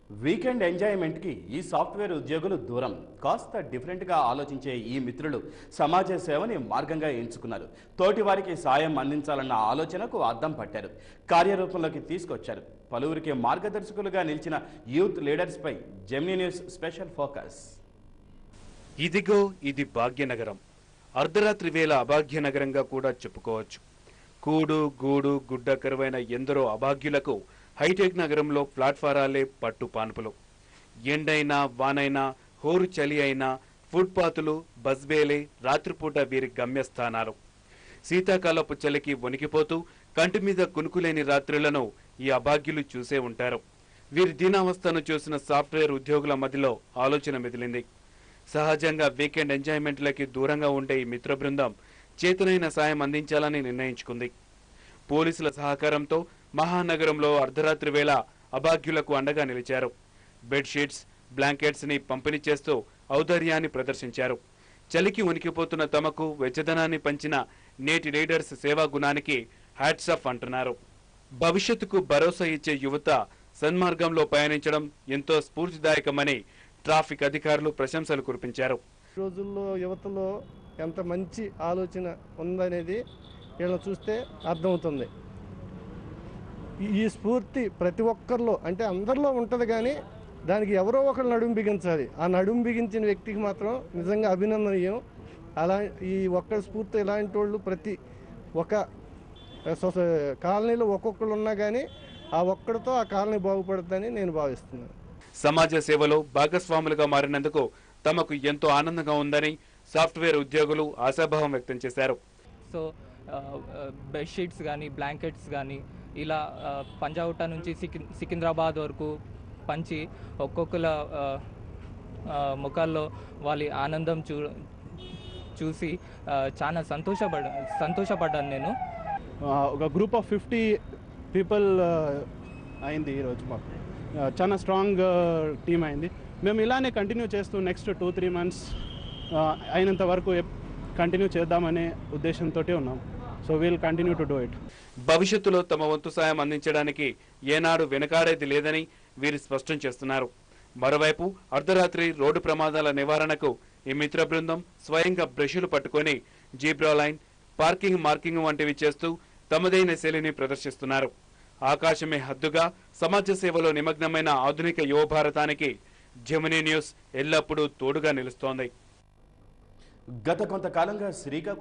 Weekend ఎంజాయ్మెంట్కి ఈ software ఉద్యోగులు దూరం. కాస్త డిఫరెంట్గా ఆలోచించే ఈ మిత్రులు సమాజ సేవని మార్గంగా ఎంచుకున్నారు. తోటి వారికి సాయం అందించాలన్న ఆలోచనకు అద్దం పట్టారు, కార్యరూపంలోకి తీసుకొచ్చారు. పలువురికి మార్గదర్శకులుగా నిలిచిన యూత్ లీడర్స్పై జెమినీ న్యూస్ స్పెషల్ ఫోకస్. ఇదిగో ఇది భాగ్యనగరం. అర్ధరాత్రి వేళ అభాగ్యనగరంగా కూడా చెప్పుకోవచ్చు. కూడు గూడు గుడ్డ కరువైన ఎందరో అభాగ్యులకు హైటెక్ నగరంలో ప్లాట్ఫారాలే పట్టుపాన్పులు. ఎండైనా వానైనా హోరు చలి అయినా ఫుట్పాతులు బస్బేలే రాత్రిపూట వీరి గమ్యస్థానాలు. శీతాకాలపు చలికి వణికిపోతూ కంటి మీద కునుకులేని రాత్రులను ఈ అభాగ్యులు చూసే ఉంటారు. వీరి దీనావస్థను చూసిన సాఫ్ట్వేర్ ఉద్యోగుల మధ్యలో ఆలోచన మెదిలింది. సహజంగా వీకెండ్ ఎంజాయ్మెంట్లకి దూరంగా ఉండే ఈ మిత్ర బృందం చేతనైన సాయం అందించాలని నిర్ణయించుకుంది. పోలీసుల సహకారంతో మహానగరంలో అర్ధరాత్రి వేళ అభాగ్యులకు అండగా నిలిచారు. బెడ్షీట్స్, బ్లాంకెట్స్ ని పంపిణీ చేస్తూ ఔదార్యాన్ని ప్రదర్శించారు. చలికి ఉనికిపోతున్న తమకు వెచ్చదనాన్ని పంచిన నేటి లీడర్స్ సేవా గుణానికి హ్యాట్స్ ఆఫ్ అంటున్నారు. భవిష్యత్తుకు భరోసా ఇచ్చే యువత సన్మార్గంలో పయనించడం ఎంతో స్ఫూర్తిదాయకమని ట్రాఫిక్ అధికారులు ప్రశంసలు కురిపించారు. ఈ రోజుల్లో యువతలో ఎంత మంచి ఆలోచన ఉందనేది వీళ్ళని చూస్తే అర్థమవుతుంది. ఈ స్ఫూర్తి ప్రతి ఒక్కరిలో, అంటే అందరిలో ఉంటుంది, కానీ దానికి ఎవరో ఒకరు నడుము బిగించాలి. ఆ నడుము బిగించిన వ్యక్తికి మాత్రం నిజంగా అభినందనీయం. అలా ఈ ఒక్కరి స్ఫూర్తి ఇలాంటి వాళ్ళు ప్రతి ఒక కాలనీలో ఒక్కొక్కరు ఉన్నా కానీ ఆ ఒక్కడితో ఆ కాలనీ బాగుపడుతుందని నేను భావిస్తున్నాను. సమాజ సేవలో భాగస్వాములుగా మారినందుకు తమకు ఎంతో ఆనందంగా ఉందని సాఫ్ట్వేర్ ఉద్యోగులు ఆశాభావం వ్యక్తం చేశారు. సో బెడ్షీట్స్ కానీ బ్లాంకెట్స్ కానీ ఇలా పంజాగుట్ట నుంచి సికింద్రాబాద్ వరకు పంచి ఒక్కొక్కల ముఖాల్లో వాళ్ళ ఆనందం చూసి చాలా సంతోషపడ్డాను నేను. ఒక గ్రూప్ ఆఫ్ 50 పీపుల్ అయింది ఈరోజు. మాకు చాలా స్ట్రాంగ్ టీమ్ అయింది. మేము ఇలానే కంటిన్యూ చేస్తూ నెక్స్ట్ 2-3 months అయినంత వరకు కంటిన్యూ చేద్దామనే ఉద్దేశంతో ఉన్నాం. So we'll continue to do it. భవిష్యత్తులో తమ వంతు సాయం అందించడానికి ఏనాడు వెనకాడేది లేదని వీరు స్పష్టం చేస్తున్నారు. మరోవైపు అర్ధరాత్రి రోడ్డు ప్రమాదాల నివారణకు ఈ మిత్ర బృందం స్వయంగా బ్రష్లు పట్టుకొని జీబ్రా లైన్, పార్కింగ్ మార్కింగ్ వంటివి చేస్తూ తమదైన శైలిని ప్రదర్శిస్తున్నారు. ఆకాశమే హద్దుగా సమాజ సేవలో నిమగ్నమైన ఆధునిక యువ భారతానికి జెమినీ న్యూస్ ఎల్లప్పుడూ తోడుగా నిలుస్తోంది. గత కొంతకాలంగా శ్రీకాకుళం